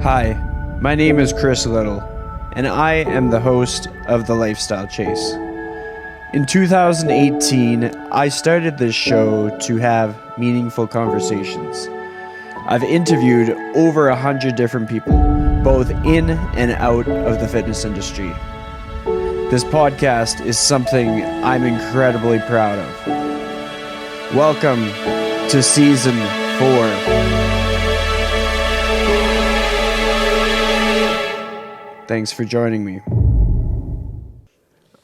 Hi, my name is Chris Little, and I am the host of The Lifestyle Chase. In 2018, I started this show to have meaningful conversations. I've interviewed over 100 different people, both in and out of the fitness industry. This podcast is something I'm incredibly proud of. Welcome to Season 4. Thanks for joining me.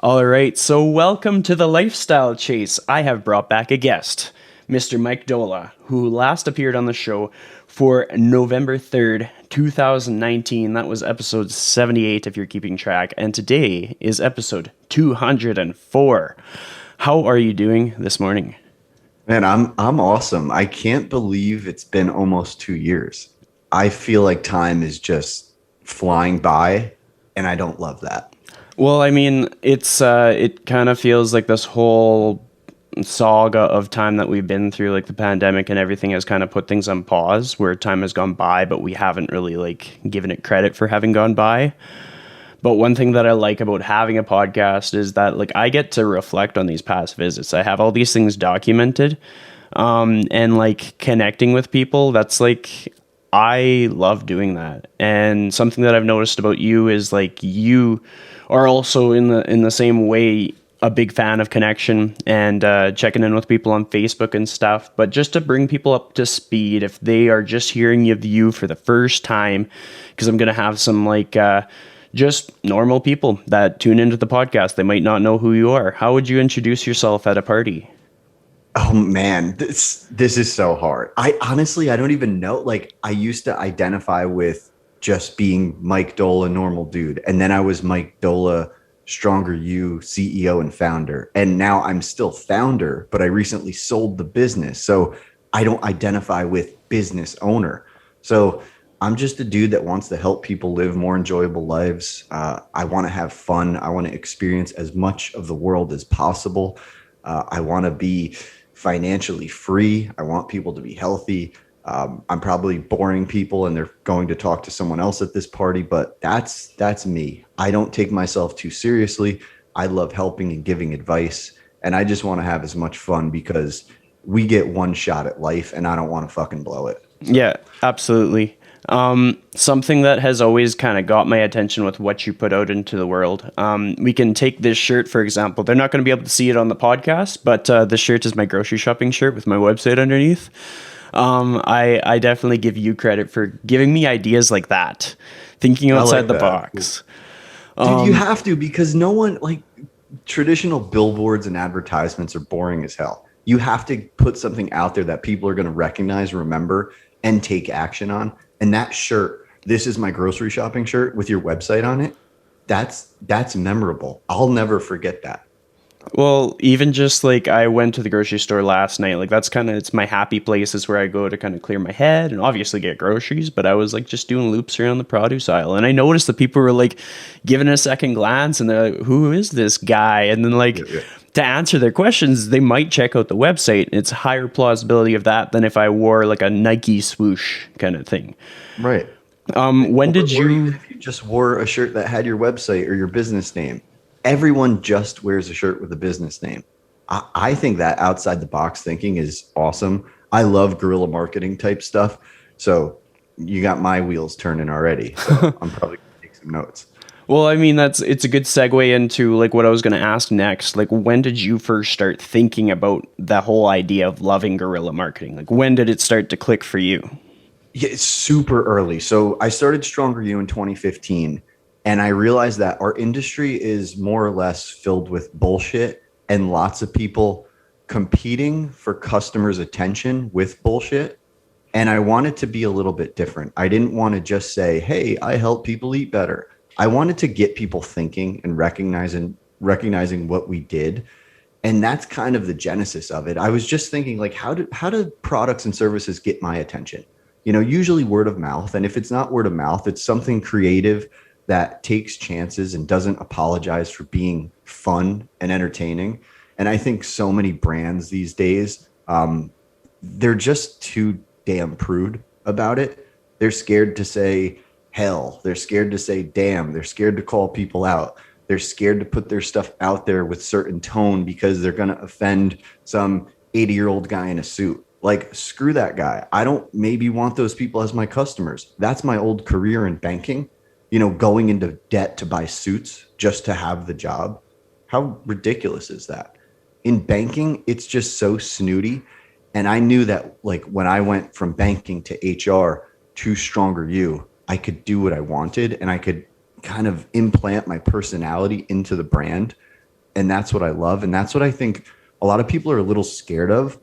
All right, so welcome to the Lifestyle Chase. I have brought back a guest, Mr. Mike Doehla, who last appeared on the show for November 3rd, 2019. That was episode 78, if you're keeping track. And today is episode 204. How are you doing this morning? Man, I'm awesome. I can't believe it's been almost 2 years. I feel like time is just flying by, and I don't love that. Well, I mean, it kind of feels like this whole saga of time that we've been through, like the pandemic and everything, has kind of put things on pause, where time has gone by, but we haven't really given it credit for having gone by. But one thing that I like about having a podcast is that I get to reflect on these past visits. I have all these things documented, and connecting with people. That's I love doing that. And something that I've noticed about you is you are also in the same way a big fan of connection and checking in with people on Facebook and stuff. But just to bring people up to speed, if they are just hearing of you for the first time, because I'm going to have some just normal people that tune into the podcast. They might not know who you are. How would you introduce yourself at a party? Oh man, this is so hard. I don't even know. I used to identify with just being Mike Doehla, normal dude. And then I was Mike Doehla, Stronger You, CEO and founder. And now I'm still founder, but I recently sold the business. So I don't identify with business owner. So I'm just a dude that wants to help people live more enjoyable lives. I want to have fun. I want to experience as much of the world as possible. I want to be financially free. I want people to be healthy. I'm probably boring people and they're going to talk to someone else at this party, but that's me. I don't take myself too seriously. I love helping and giving advice. And I just want to have as much fun because we get one shot at life and I don't want to fucking blow it. Yeah, absolutely. Something that has always kind of got my attention with what you put out into the world. We can take this shirt, for example. They're not going to be able to see it on the podcast, but this shirt is my grocery shopping shirt with my website underneath. I definitely give you credit for giving me ideas like that, thinking outside the box. Dude, you have to, because no one, traditional billboards and advertisements are boring as hell. You have to put something out there that people are going to recognize, remember, and take action on. And that shirt, this is my grocery shopping shirt with your website on it. That's memorable. I'll never forget that. Well, even just I went to the grocery store last night. That's it's my happy place, is where I go to kind of clear my head and obviously get groceries. But I was just doing loops around the produce aisle, and I noticed that people were giving a second glance, and they're like, "Who is this guy?" And then to answer their questions, they might check out the website. It's higher plausibility of that than if I wore a Nike swoosh kind of thing. Right. When did you... If you just wore a shirt that had your website or your business name? Everyone just wears a shirt with a business name. I think that outside the box thinking is awesome. I love guerrilla marketing type stuff. So you got my wheels turning already. So I'm probably going to take some notes. Well, I mean, it's a good segue into what I was going to ask next. When did you first start thinking about the whole idea of loving guerrilla marketing? When did it start to click for you? Yeah, it's super early. So I started Stronger You in 2015, and I realized that our industry is more or less filled with bullshit and lots of people competing for customers' attention with bullshit. And I wanted to be a little bit different. I didn't want to just say, hey, I help people eat better. I wanted to get people thinking and recognizing what we did. And that's kind of the genesis of it. I was just thinking, how do products and services get my attention? Usually word of mouth. And if it's not word of mouth, it's something creative that takes chances and doesn't apologize for being fun and entertaining. And I think so many brands these days, they're just too damn prude about it. They're scared to say, hell. They're scared to say damn. They're scared to call people out. They're scared to put their stuff out there with certain tone because they're going to offend some 80-year-old guy in a suit. Like, screw that guy. I don't maybe want those people as my customers. That's my old career in banking, going into debt to buy suits just to have the job. How ridiculous is that? In banking, it's just so snooty. And I knew that, like, when I went from banking to HR to Stronger You, I could do what I wanted and I could kind of implant my personality into the brand. And that's what I love. And that's what I think a lot of people are a little scared of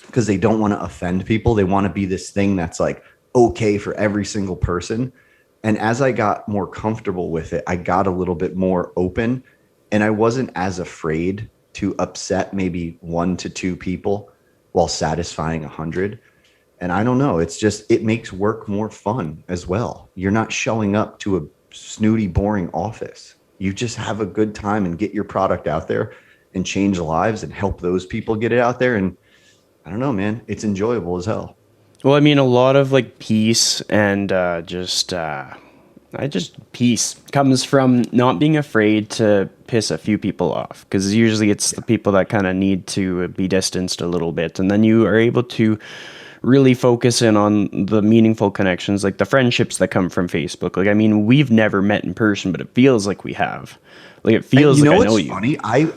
because they don't want to offend people. They want to be this thing that's like okay for every single person. And as I got more comfortable with it, I got a little bit more open and I wasn't as afraid to upset maybe 1 to 2 people while satisfying 100. And I don't know, it's just, it makes work more fun as well. You're not showing up to a snooty, boring office. You just have a good time and get your product out there and change lives and help those people get it out there. And I don't know, man, it's enjoyable as hell. Well, I mean, a lot of like peace and I just peace comes from not being afraid to piss a few people off, because usually it's the people that kind of need to be distanced a little bit, and then you are able to really focus in on the meaningful connections, like the friendships that come from Facebook. Like, I mean, we've never met in person, but it feels like we have. Like, it And feels you like know I what's know you. funny?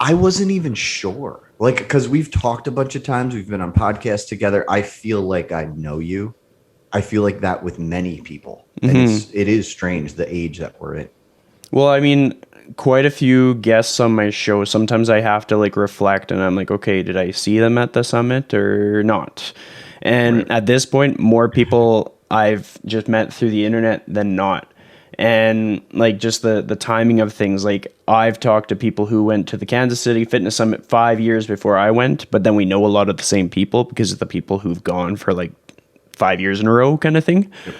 I wasn't even sure. Like, because we've talked a bunch of times, we've been on podcasts together. I feel like I know you. I feel like that with many people. And it is strange the age that we're in. Well, I mean, quite a few guests on my show. Sometimes I have to like reflect and I'm like, okay, did I see them at the summit or not? And Right. at this point, more people I've just met through the internet than not. And like just the timing of things, like I've talked to people who went to the Kansas City Fitness Summit 5 years before I went, but then we know a lot of the same people because of the people who've gone for like 5 years in a row kind of thing. Yep.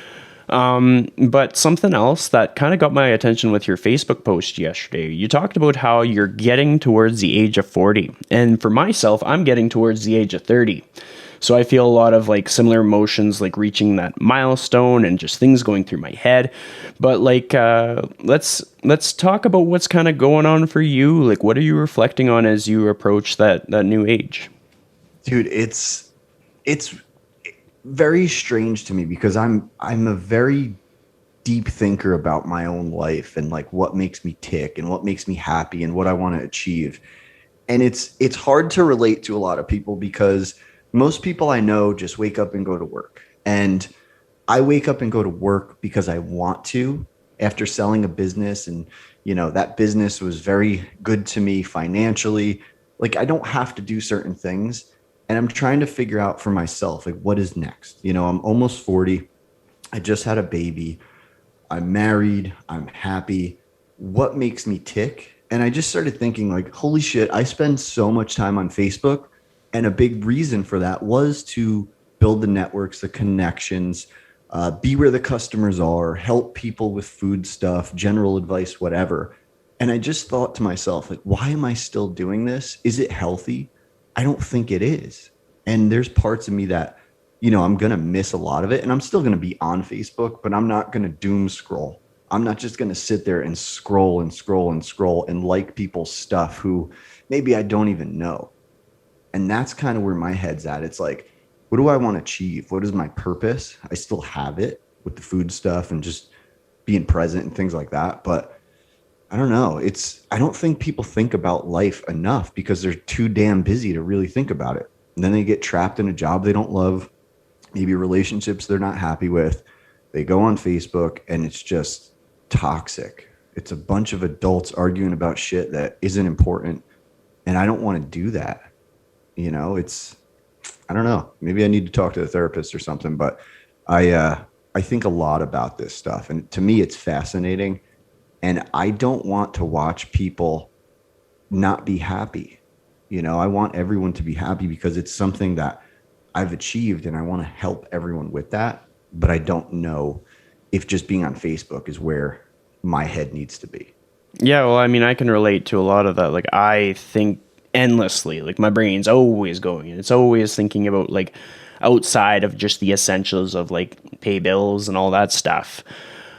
But something else that kind of got my attention with your Facebook post yesterday, you talked about how you're getting towards the age of 40. And for myself, I'm getting towards the age of 30. So I feel a lot of like similar emotions, like reaching that milestone and just things going through my head. But like, let's talk about what's kind of going on for you. Like, what are you reflecting on as you approach that new age? Dude, it's very strange to me because I'm a very deep thinker about my own life and like what makes me tick and what makes me happy and what I want to achieve. And it's hard to relate to a lot of people because most people I know just wake up and go to work. And I wake up and go to work because I want to after selling a business and that business was very good to me financially. Like I don't have to do certain things and I'm trying to figure out for myself like what is next. I'm almost 40. I just had a baby. I'm married. I'm happy. What makes me tick? And I just started thinking like, holy shit, I spend so much time on Facebook. And a big reason for that was to build the networks, the connections, be where the customers are, help people with food stuff, general advice, whatever. And I just thought to myself, like, why am I still doing this? Is it healthy? I don't think it is. And there's parts of me that, I'm going to miss a lot of it. And I'm still going to be on Facebook, but I'm not going to doom scroll. I'm not just going to sit there and scroll and scroll and scroll and like people's stuff who maybe I don't even know. And that's kind of where my head's at. It's like, what do I want to achieve? What is my purpose? I still have it with the food stuff and just being present and things like that. But I don't know. I don't think people think about life enough because they're too damn busy to really think about it. And then they get trapped in a job they don't love, maybe relationships they're not happy with. They go on Facebook and it's just toxic. It's a bunch of adults arguing about shit that isn't important. And I don't want to do that. I don't know. Maybe I need to talk to a therapist or something, but I think a lot about this stuff. And to me, it's fascinating. And I don't want to watch people not be happy. I want everyone to be happy because it's something that I've achieved and I want to help everyone with that. But I don't know if just being on Facebook is where my head needs to be. Yeah, well, I mean, I can relate to a lot of that. Like, I think endlessly. Like, my brain's always going, and it's always thinking about like outside of just the essentials of like pay bills and all that stuff.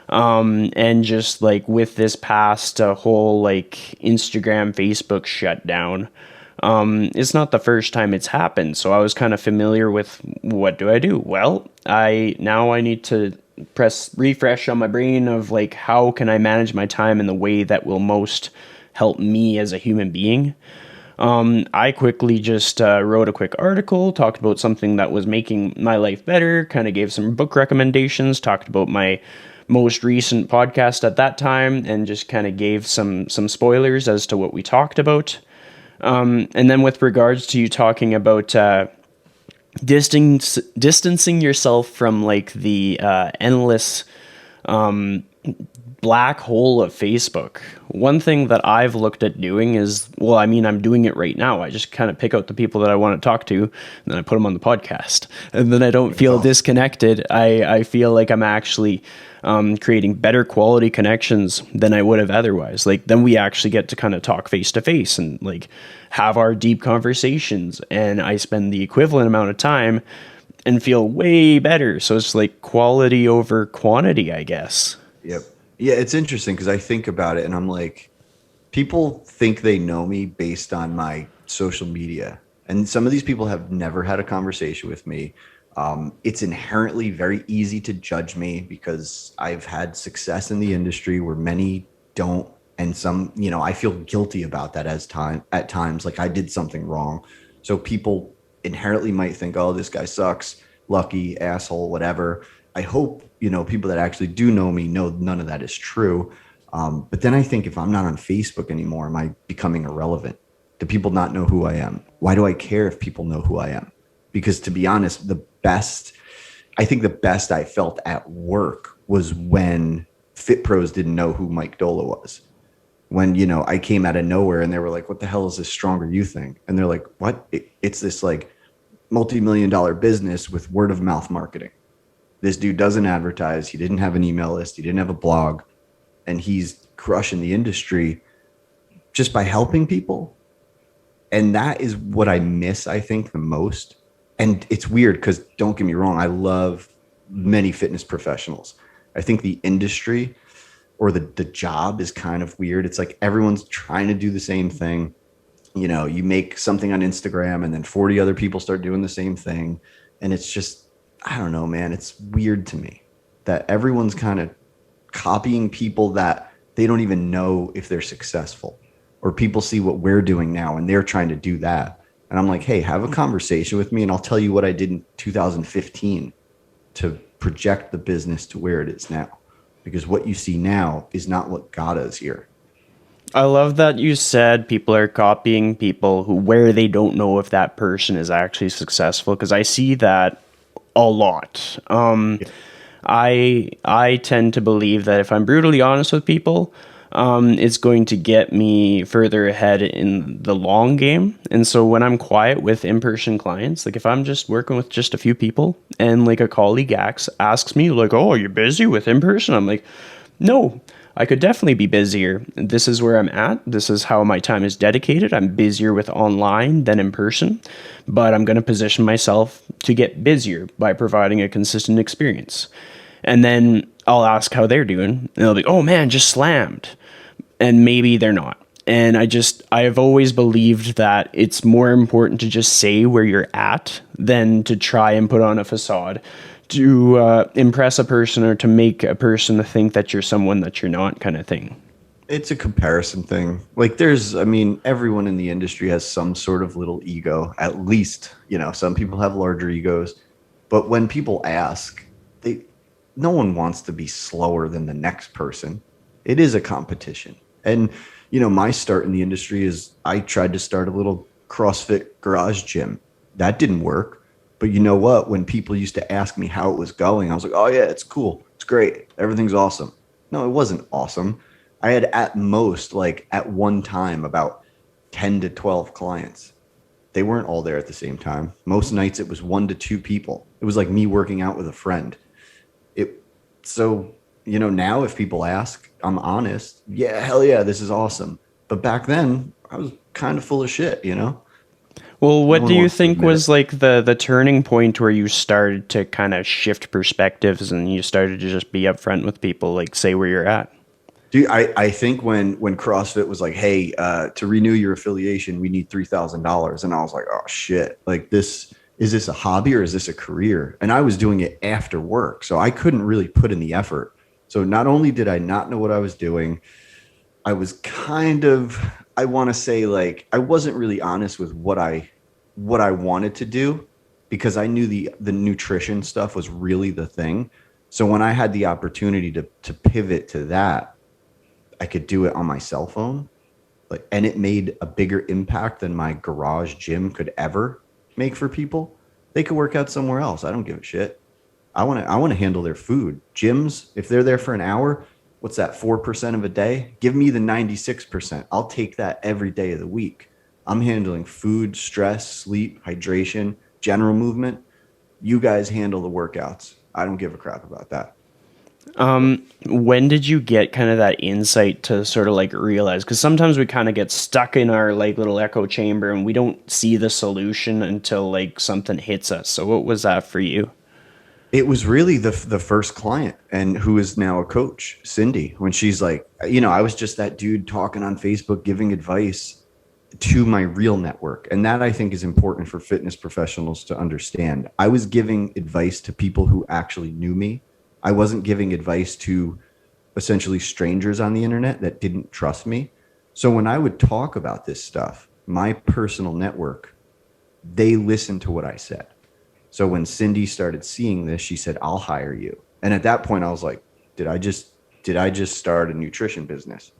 And just like with this past whole like Instagram, Facebook shutdown, it's not the first time it's happened. So I was kind of familiar with what do I do? Well, I need to press refresh on my brain of like how can I manage my time in the way that will most help me as a human being. I quickly just wrote a quick article, talked about something that was making my life better, kind of gave some book recommendations, talked about my most recent podcast at that time, and just kind of gave some spoilers as to what we talked about. And then with regards to you talking about distancing yourself from like the endless black hole of Facebook. One thing that I've looked at doing is, well, I mean, I'm doing it right now. I just kind of pick out the people that I want to talk to, and then I put them on the podcast. And then I don't It's feel awesome. disconnected. I feel like I'm actually creating better quality connections than I would have otherwise. Like, then we actually get to kind of talk face to face and like have our deep conversations. And I spend the equivalent amount of time and feel way better. So it's like quality over quantity, I guess. Yep. Yeah, it's interesting because I think about it and I'm like, people think they know me based on my social media. And some of these people have never had a conversation with me. It's inherently very easy to judge me because I've had success in the industry where many don't. And some, I feel guilty about that at times, like I did something wrong. So people inherently might think, oh, this guy sucks, lucky, asshole, whatever. I hope, people that actually do know me know none of that is true. But then I think if I'm not on Facebook anymore, am I becoming irrelevant? Do people not know who I am? Why do I care if people know who I am? Because to be honest, I think the best I felt at work was when Fit Pros didn't know who Mike Doehla was. When, I came out of nowhere and they were like, what the hell is this Stronger You thing? And they're like, what? It's this like multi-million-dollar business with word of mouth marketing. This dude doesn't advertise. He didn't have an email list. He didn't have a blog. And he's crushing the industry just by helping people. And that is what I miss, I think, the most. And it's weird because don't get me wrong, I love many fitness professionals. I think the industry or the job is kind of weird. It's like everyone's trying to do the same thing. You make something on Instagram and then 40 other people start doing the same thing. And it's just, I don't know, man. It's weird to me that everyone's kind of copying people that they don't even know if they're successful, or people see what we're doing now and they're trying to do that. And I'm like, hey, have a conversation with me and I'll tell you what I did in 2015 to project the business to where it is now. Because what you see now is not what got us here. I love that you said people are copying people who where they don't know if that person is actually successful because I see that a lot. Yeah. I tend to believe that if I'm brutally honest with people, it's going to get me further ahead in the long game. And so when I'm quiet with in-person clients, like if I'm just working with just a few people and like a colleague asks me like, "Oh, are you busy with in-person?" I'm like, "No, I could definitely be busier. This is where I'm at. This is how my time is dedicated. I'm busier with online than in person, but I'm going to position myself to get busier by providing a consistent experience." And then I'll ask how they're doing, and they'll be, "Oh man, just slammed." And maybe they're not. And I have always believed that it's more important to just say where you're at than to try and put on a facade to impress a person or to make a person think that you're someone that you're not, kind of thing. It's a comparison thing. Like everyone in the industry has some sort of little ego. At least, some people have larger egos. But when people ask, no one wants to be slower than the next person. It is a competition. And, my start in the industry is I tried to start a little CrossFit garage gym. That didn't work. But you know what? When people used to ask me how it was going, I was like, oh, yeah, it's cool. It's great. Everything's awesome. No, it wasn't awesome. I had at most, like at one time, about 10 to 12 clients. They weren't all there at the same time. Most nights it was 1 to 2 people. It was like me working out with a friend. So, now if people ask, I'm honest. Yeah, hell yeah, this is awesome. But back then, I was kind of full of shit. Well, No what do one you wants to think admit was it. like the turning point where you started to kind of shift perspectives and you started to just be upfront with people, like say where you're at? Dude, I think when CrossFit was like, hey, to renew your affiliation, we need $3,000. And I was like, oh shit, like this, is this a hobby or is this a career? And I was doing it after work. So I couldn't really put in the effort. So not only did I not know what I was doing, I was kind of, I want to say like I wasn't really honest with what I wanted to do because I knew the nutrition stuff was really the thing. So when I had the opportunity to pivot to that, I could do it on my cell phone. Like, and it made a bigger impact than my garage gym could ever make for people. They could work out somewhere else. I don't give a shit. I want to handle their food. Gyms, if they're there for an hour, what's that, 4% of a day? Give me the 96%. I'll take that every day of the week. I'm handling food, stress, sleep, hydration, general movement. You guys handle the workouts. I don't give a crap about that. When did you get kind of that insight to sort of like realize? Because sometimes we kind of get stuck in our like little echo chamber and we don't see the solution until like something hits us. So what was that for you? It was really the first client and who is now a coach, Cindy, when she's like, I was just that dude talking on Facebook, giving advice to my real network. And that I think is important for fitness professionals to understand. I was giving advice to people who actually knew me. I wasn't giving advice to essentially strangers on the internet that didn't trust me. So when I would talk about this stuff, my personal network, they listened to what I said. So when Cindy started seeing this, she said, "I'll hire you." And at that point I was like, did I just start a nutrition business?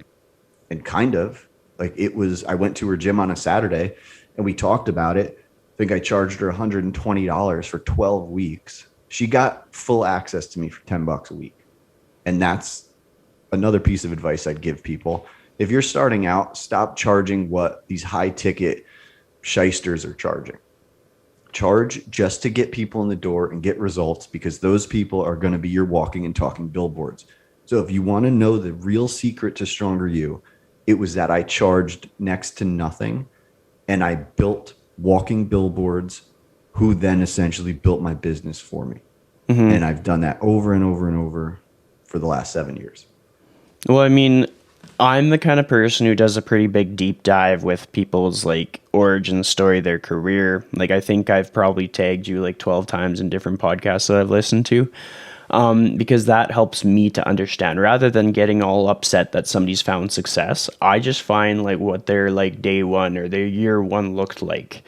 And kind of like I went to her gym on a Saturday and we talked about it. I think I charged her $120 for 12 weeks. She got full access to me for $10 a week. And that's another piece of advice I'd give people. If you're starting out, stop charging what these high ticket shysters are charging. Charge just to get people in the door and get results because those people are going to be your walking and talking billboards. So if you want to know the real secret to stronger you, it was that I charged next to nothing and I built walking billboards who then essentially built my business for me. And I've done that over and over and over for the last 7 years. Well, I mean, I'm the kind of person who does a pretty big deep dive with people's like origin story, their career. Like, I think I've probably tagged you like 12 times in different podcasts that I've listened to, because that helps me to understand rather than getting all upset that somebody's found success. I just find like what their like day one or their year one looked like.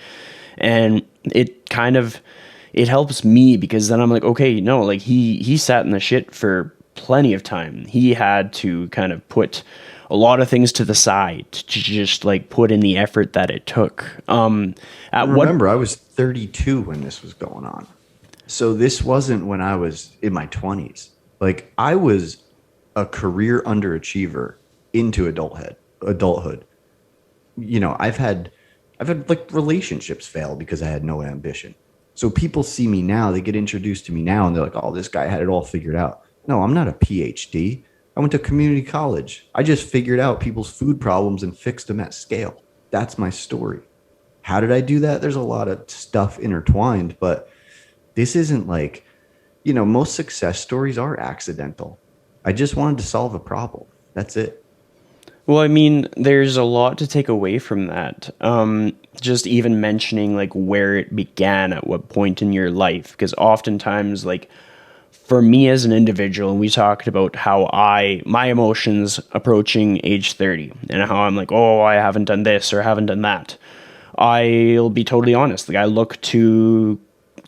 And it helps me because then I'm like, okay, no, like he sat in the shit for plenty of time. He had to kind of put a lot of things to the side to just like put in the effort that it took. At what Remember, I was 32 when this was going on. So this wasn't when I was in my 20s. Like I was a career underachiever into adulthood. I've had like relationships fail because I had no ambition. So people see me now, they get introduced to me now and they're like, "Oh, this guy had it all figured out." No, I'm not a PhD. I went to community college. I just figured out people's food problems and fixed them at scale. That's my story. How did I do that? There's a lot of stuff intertwined, but this isn't like, most success stories are accidental. I just wanted to solve a problem. That's it. Well, I mean, there's a lot to take away from that. Just even mentioning like where it began at what point in your life, because oftentimes, like for me as an individual, and we talked about how my emotions approaching age 30 and how I'm like, oh, I haven't done this or haven't done that. I'll be totally honest. Like I look to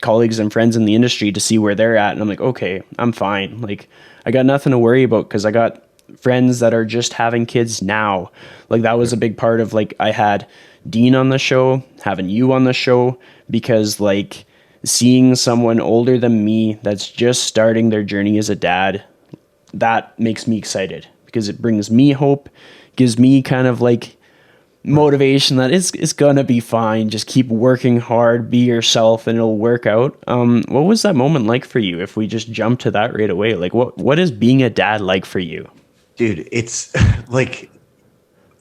colleagues and friends in the industry to see where they're at, and I'm like, okay, I'm fine. Like I got nothing to worry about because I got friends that are just having kids now. Like that was a big part of like I had Dean on the show, having you on the show, because like seeing someone older than me that's just starting their journey as a dad, that makes me excited because it brings me hope, gives me kind of like motivation that it's gonna be fine. Just keep working hard, be yourself, and it'll work out. What was that moment like for you? If we just jump to that right away, like what is being a dad like for you? Dude, it's like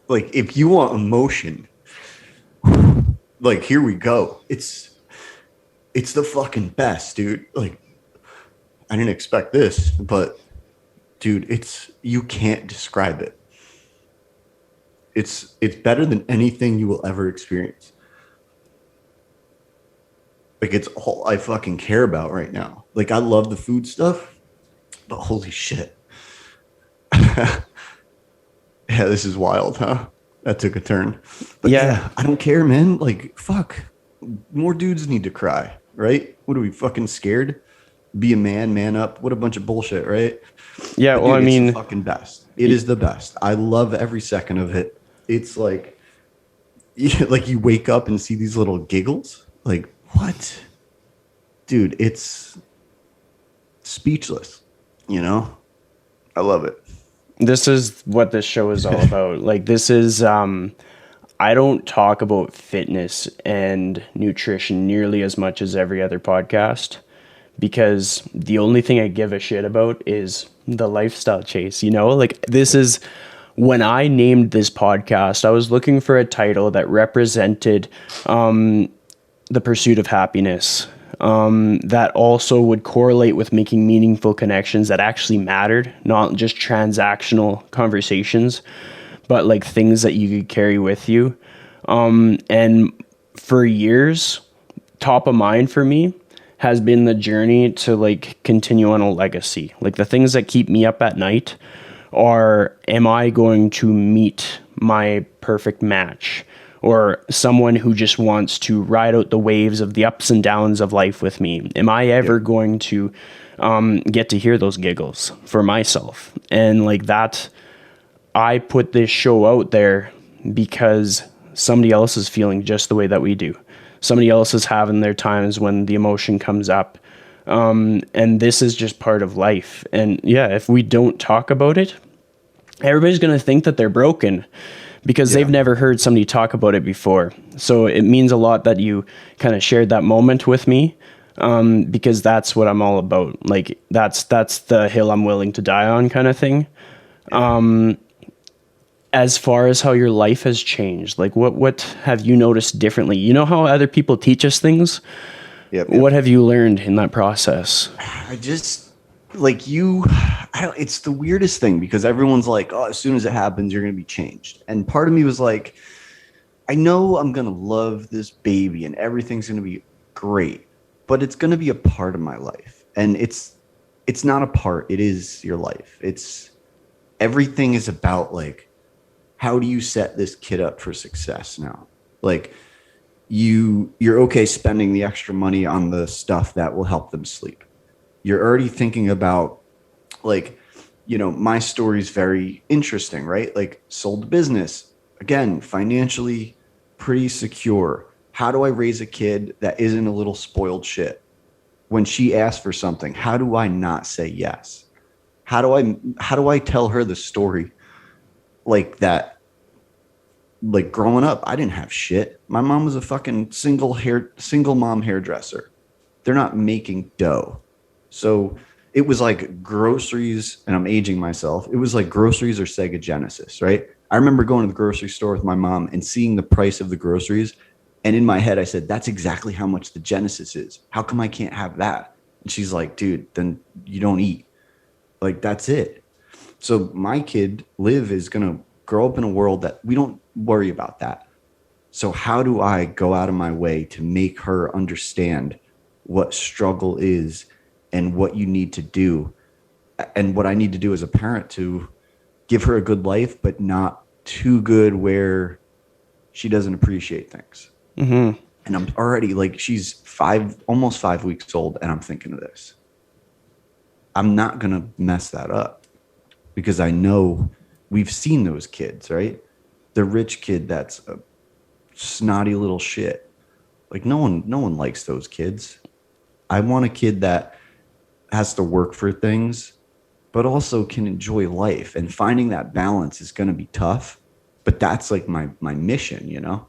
if you want emotion, Like, here we go. It's the fucking best, dude. Like, I didn't expect this, but dude, it's you can't describe it. It's better than anything you will ever experience. Like, it's all I fucking care about right now. Like, I love the food stuff, but holy shit. Yeah, this is wild, huh? That took a turn. But Yeah. yeah, I don't care, man. Like, fuck. More dudes need to cry, right? What are we fucking scared? Be a man, man up. What a bunch of bullshit, right? Yeah. But Well, I dude, it's the mean, fucking best. It is the best. I love every second of it. It's like, like you wake up and see these little giggles. Like, what? Dude, it's speechless. You know? I love it. this is what this show is all about. Like, this is, I don't talk about fitness and nutrition nearly as much as every other podcast because the only thing I give a shit about is the lifestyle chase, you know? Like, this is when I named this podcast, I was looking for a title that represented the pursuit of happiness, that also would correlate with making meaningful connections that actually mattered, not just transactional conversations, but like things that you could carry with you. And for years, top of mind for me has been the journey to like continue on a legacy. Like the things that keep me up at night are, am I going to meet my perfect match? Or someone who just wants to ride out the waves of the ups and downs of life with me? Am I ever Yep. going to get to hear those giggles for myself? And like that, I put this show out there because somebody else is feeling just the way that we do. Somebody else is having their times when the emotion comes up. And this is just part of life. And yeah, if we don't talk about it, everybody's going to think that they're broken because they've Yeah. never heard somebody talk about it before. So it means a lot that you kind of shared that moment with me, because that's what I'm all about. Like that's the hill I'm willing to die on kind of thing. As far as how your life has changed, like what have you noticed differently? You know how other people teach us things? Yep. What Yep. have you learned in that process? I just like you. I don't. It's the weirdest thing because everyone's like, "Oh, as soon as it happens, you're gonna be changed." And part of me was like, "I know I'm gonna love this baby and everything's gonna be great, but it's gonna be a part of my life, and it's not a part. It is your life. It's everything is about like how do you set this kid up for success now? Like you're okay spending the extra money on the stuff that will help them sleep. You're already thinking about like, my story is very interesting, right? Like sold the business, again, financially pretty secure. How do I raise a kid that isn't a little spoiled shit? When she asks for something, how do I not say yes? How do I tell her the story like that? Like growing up, I didn't have shit. My mom was a fucking single mom hairdresser. They're not making dough. So it was like groceries, and I'm aging myself. It was like groceries or Sega Genesis, right? I remember going to the grocery store with my mom and seeing the price of the groceries. And in my head, I said, that's exactly how much the Genesis is. How come I can't have that? And she's like, dude, then you don't eat. Like, that's it. So my kid, Liv, is going to grow up in a world that we don't worry about that. So how do I go out of my way to make her understand what struggle is and what you need to do and what I need to do as a parent to give her a good life, but not too good where she doesn't appreciate things. And I'm already like, she's almost 5 weeks old. And I'm thinking of this. I'm not going to mess that up because I know we've seen those kids, right? The rich kid that's a snotty little shit. Like no one likes those kids. I want a kid that has to work for things, but also can enjoy life. And finding that balance is going to be tough. But that's like my mission, you know?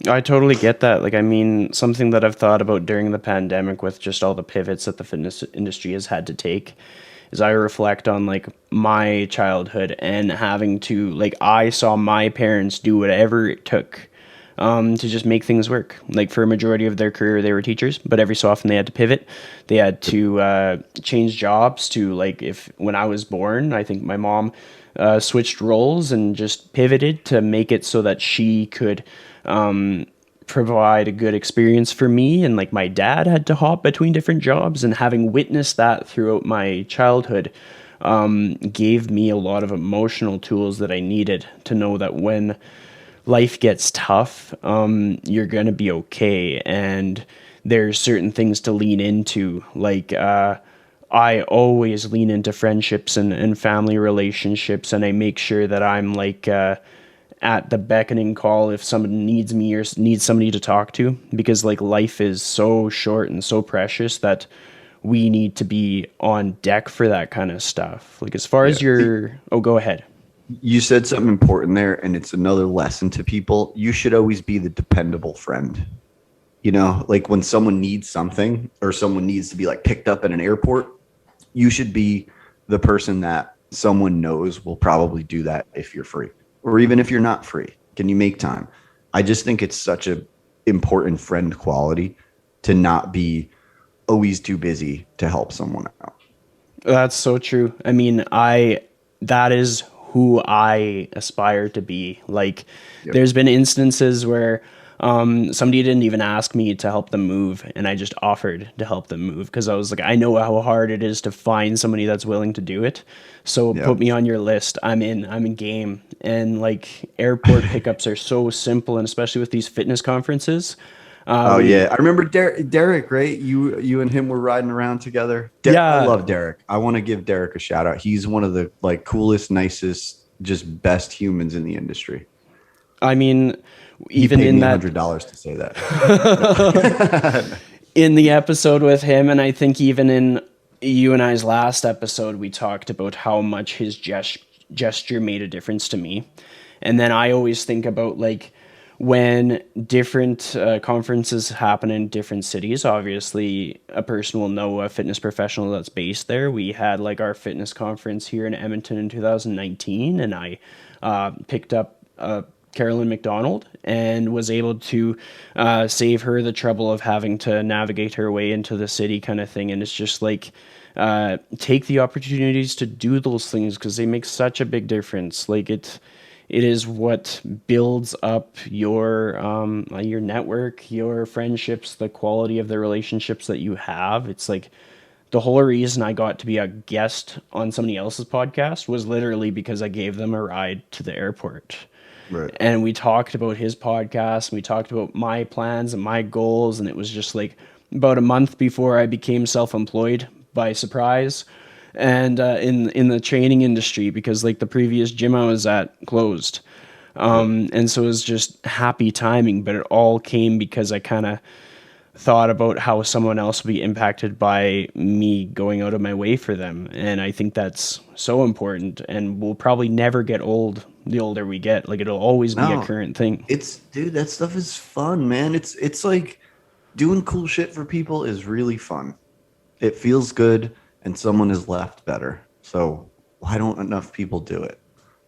I totally get that. Like, I mean, something that I've thought about during the pandemic with just all the pivots that the fitness industry has had to take is I reflect on like my childhood and having to, like, I saw my parents do whatever it took to just make things work. Like for a majority of their career, they were teachers, but every so often they had to pivot. They had to change jobs to like if when I was born, I think my mom switched roles and just pivoted to make it so that she could provide a good experience for me. And like my dad had to hop between different jobs, and having witnessed that throughout my childhood gave me a lot of emotional tools that I needed to know that when life gets tough, you're gonna be okay. And there's certain things to lean into. Like I always lean into friendships and family relationships, and I make sure that I'm like at the beckoning call if somebody needs me or needs somebody to talk to, because like life is so short and so precious that we need to be on deck for that kind of stuff. Like as far Yeah. as your, oh, go ahead. You said something important there, and it's another lesson to people. You should always be the dependable friend. You know, like when someone needs something or someone needs to be like picked up at an airport, you should be the person that someone knows will probably do that if you're free, or even if you're not free. Can you make time? I just think it's such a important friend quality to not be always too busy to help someone out. That's so true. I mean, that is who I aspire to be. Like, Yep. there's been instances where somebody didn't even ask me to help them move, and I just offered to help them move because I was like, I know how hard it is to find somebody that's willing to do it. So put Yep. me on your list. I'm in. I'm in game. And like, airport pickups are so simple, and especially with these fitness conferences. Oh We yeah, I remember Derek. Right, you and him were riding around together. I Yeah, love Derek. I want to give Derek a shout out. He's one of the like coolest, nicest, just best humans in the industry. I mean, He even paid in me that $100 to say that. in the episode with him, and I think even in you and I's last episode, we talked about how much his gesture made a difference to me. And then I always think about like when different conferences happen in different cities. Obviously, a person will know a fitness professional that's based there. We had like our fitness conference here in Edmonton in 2019, and I picked up Carolyn McDonald and was able to save her the trouble of having to navigate her way into the city, kind of thing. And it's just like take the opportunities to do those things because they make such a big difference. Like it is what builds up your network, your friendships, the quality of the relationships that you have. It's like the whole reason I got to be a guest on somebody else's podcast was literally because I gave them a ride to the airport. Right. And we talked about his podcast, and we talked about my plans and my goals, and it was just like about a month before I became self-employed by surprise, and in the training industry, because like the previous gym I was at closed. Yep. And so it was just happy timing, but it all came because I kind of thought about how someone else will be impacted by me going out of my way for them. And I think that's so important and will probably never get old the older we get. Like it'll always be a No, current thing. it's dude, that stuff is fun, man. It's like doing cool shit for people is really fun. It feels good and someone is left better. So why don't enough people do it?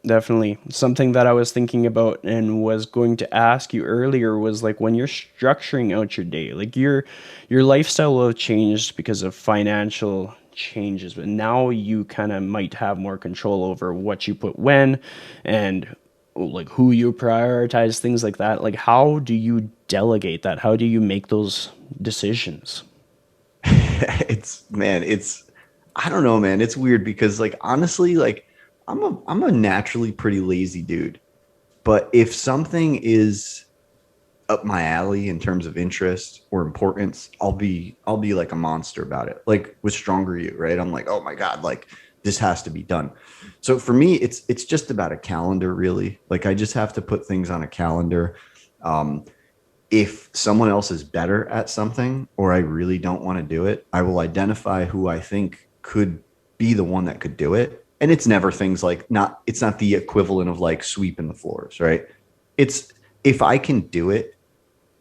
Definitely. Something that I was thinking about and was going to ask you earlier was like when you're structuring out your day, like your lifestyle will have changed because of financial changes, but now you kind of might have more control over what you put when and like who you prioritize, things like that. Like how do you delegate that? How do you make those decisions? It's I don't know, man. It's weird because like honestly, like I'm a naturally pretty lazy dude. But if something is up my alley in terms of interest or importance, I'll be like a monster about it. Like with Stronger You, right? I'm like, oh my God, like this has to be done. So for me, it's just about a calendar, really. Like I just have to put things on a calendar. Um, if someone else is better at something or I really don't want to do it, I will identify who I think could be the one that could do it. And it's never things like not it's not the equivalent of like sweeping the floors, right? It's if I can do it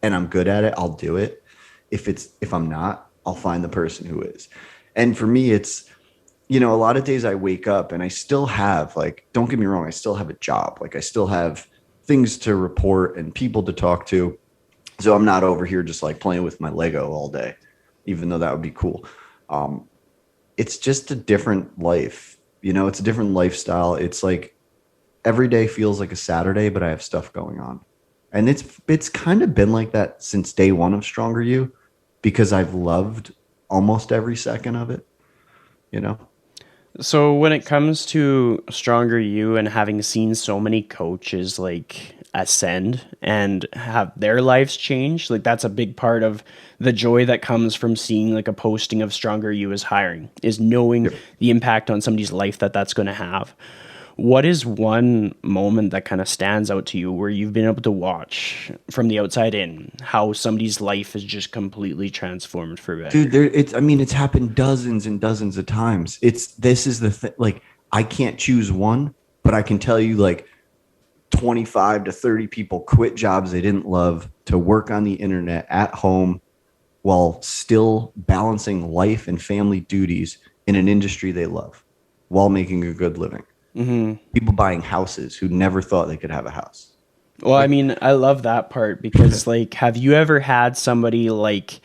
and I'm good at it, I'll do it. If I'm not, I'll find the person who is. And for me, it's a lot of days I wake up and I still have like, don't get me wrong, I still have a job. Like I still have things to report and people to talk to. So I'm not over here just like playing with my Lego all day, even though that would be cool. Um, it's just a different life. You know, it's a different lifestyle. It's like every day feels like a Saturday, but I have stuff going on. And it's kind of been like that since day one of Stronger You because I've loved almost every second of it, you know? So when it comes to Stronger You and having seen so many coaches like ascend and have their lives change, like that's a big part of the joy that comes from seeing like a posting of Stronger You as hiring is knowing Yep. the impact on somebody's life that that's going to have. What is one moment that kind of stands out to you where you've been able to watch from the outside in how somebody's life is just completely transformed for Dude, better? I mean, it's happened dozens and dozens of times. This is the thing. Like, I can't choose one, but I can tell you, like, 25 to 30 people quit jobs they didn't love to work on the internet at home while still balancing life and family duties in an industry they love while making a good living. People buying houses who never thought they could have a house. Well, I Like, mean, I love that part because, like, have you ever had somebody like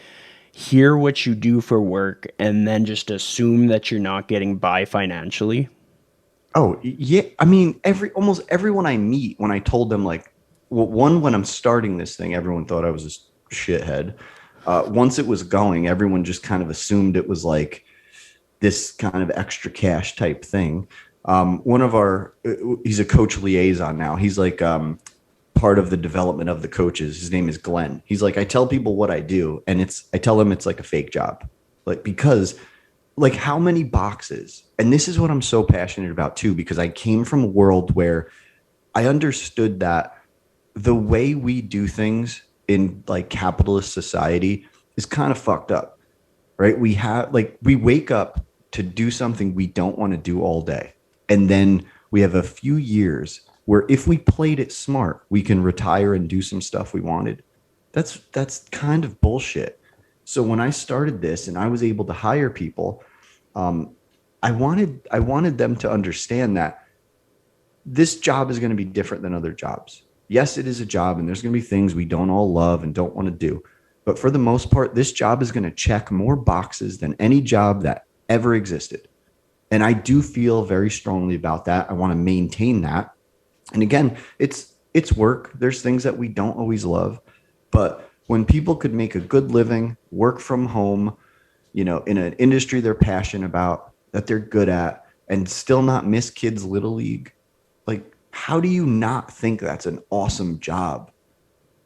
hear what you do for work and then just assume that you're not getting by financially? oh, yeah. I mean, almost everyone I meet, when I told them, like, well, one, when I'm starting this thing, everyone thought I was a shithead. Once it was going, everyone just kind of assumed it was like this kind of extra cash type thing. One of our, he's a coach liaison now. He's like part of the development of the coaches. His name is Glenn. He's like, I tell people what I do, and I tell them it's like a fake job, like because like how many boxes, and this is what I'm so passionate about too, because I came from a world where I understood that the way we do things in like capitalist society is kind of fucked up, right? We wake up to do something we don't want to do all day. And then we have a few years where if we played it smart, we can retire and do some stuff we wanted. That's kind of bullshit. So when I started this and I was able to hire people, um, I wanted them to understand that this job is going to be different than other jobs. Yes, it is a job, and there's going to be things we don't all love and don't want to do. But for the most part, this job is going to check more boxes than any job that ever existed. And I do feel very strongly about that. I want to maintain that. And again, it's work. There's things that we don't always love, but when people could make a good living, work from home, in an industry they're passionate about, that they're good at, and still not miss kids' little league, like how do you not think that's an awesome job?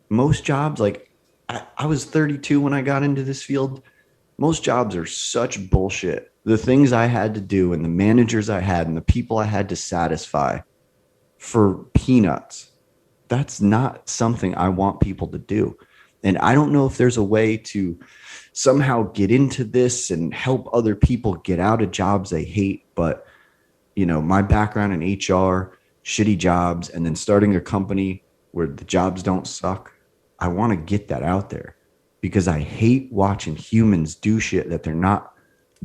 Most jobs, like I was 32 when I got into this field. Most jobs are such bullshit. The things I had to do and the managers I had and the people I had to satisfy for peanuts. That's not something I want people to do. And I don't know if there's a way to somehow get into this and help other people get out of jobs they hate. But, my background in HR, shitty jobs, and then starting a company where the jobs don't suck, I want to get that out there because I hate watching humans do shit that they're not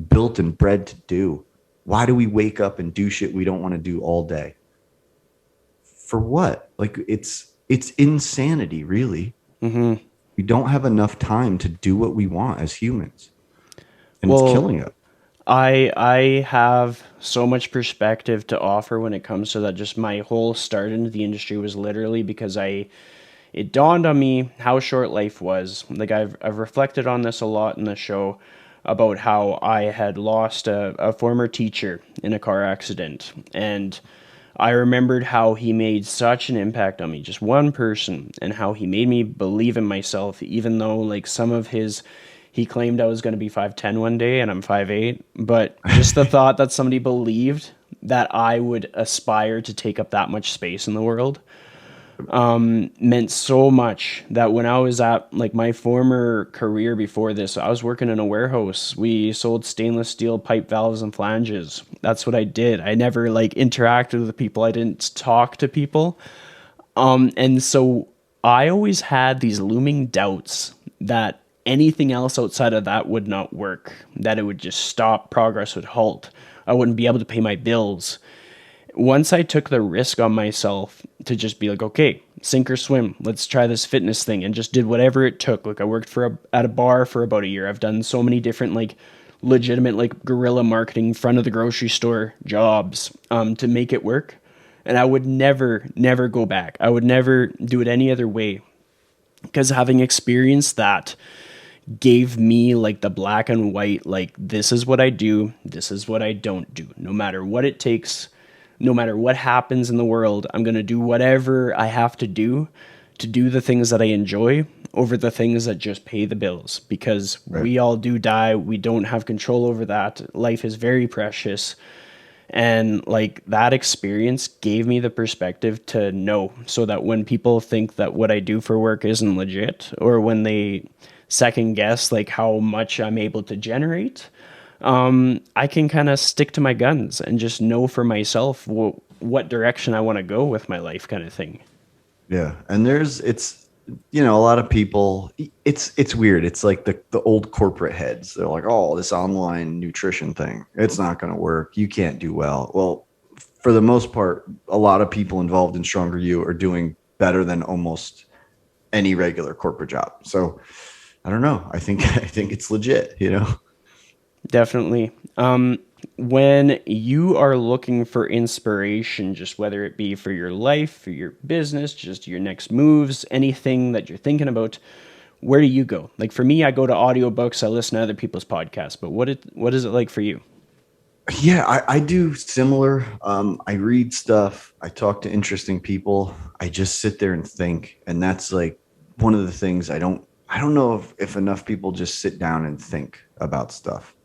built and bred to do. Why do we wake up and do shit we don't want to do all day? For what? Like it's insanity, really. We don't have enough time to do what we want as humans, and it's Well, killing us. I have so much perspective to offer when it comes to that. Just my whole start into the industry was literally because it dawned on me how short life was. Like I've reflected on this a lot in the show about how I had lost a former teacher in a car accident, and I remembered how he made such an impact on me, just one person, and how he made me believe in myself, even though like some of his he claimed I was going to be 5'10" one day and I'm 5'8", but just the thought that somebody believed that I would aspire to take up that much space in the world meant so much that when I was at like my former career before this, I was working in a warehouse. We sold stainless steel pipe valves and flanges. That's what I did. I never like interacted with people. I didn't talk to people. And so I always had these looming doubts that anything else outside of that would not work, that it would just stop, progress would halt. I wouldn't be able to pay my bills. Once I took the risk on myself to just be like, okay, sink or swim. Let's try this fitness thing, and just did whatever it took. Like I worked at a bar for about a year. I've done so many different like legitimate like guerrilla marketing front of the grocery store jobs to make it work. And I would never go back. I would never do it any other way, because having experienced that gave me like the black and white, like this is what I do, this is what I don't do. No matter what it takes, no matter what happens in the world, I'm going to do whatever I have to do the things that I enjoy over the things that just pay the bills, because Right. we all do die. We don't have control over that. Life is very precious. And like that experience gave me the perspective to know, so that when people think that what I do for work isn't legit, or when they second guess like how much I'm able to generate, I can kind of stick to my guns and just know for myself what direction I want to go with my life, kind of thing. Yeah. And it's, a lot of people, it's weird. It's like the old corporate heads. They're like, oh, this online nutrition thing, it's not going to work. You can't do well. Well, for the most part, a lot of people involved in Stronger You are doing better than almost any regular corporate job. So I don't know. I think, I think it's legit. Definitely. When you are looking for inspiration, just whether it be for your life, for your business, just your next moves, anything that you're thinking about, where do you go? Like for me, I go to audiobooks, I listen to other people's podcasts, but what is it like for you? Yeah, I do similar. I read stuff. I talk to interesting people. I just sit there and think, and that's like one of the things I don't know if enough people just sit down and think about stuff.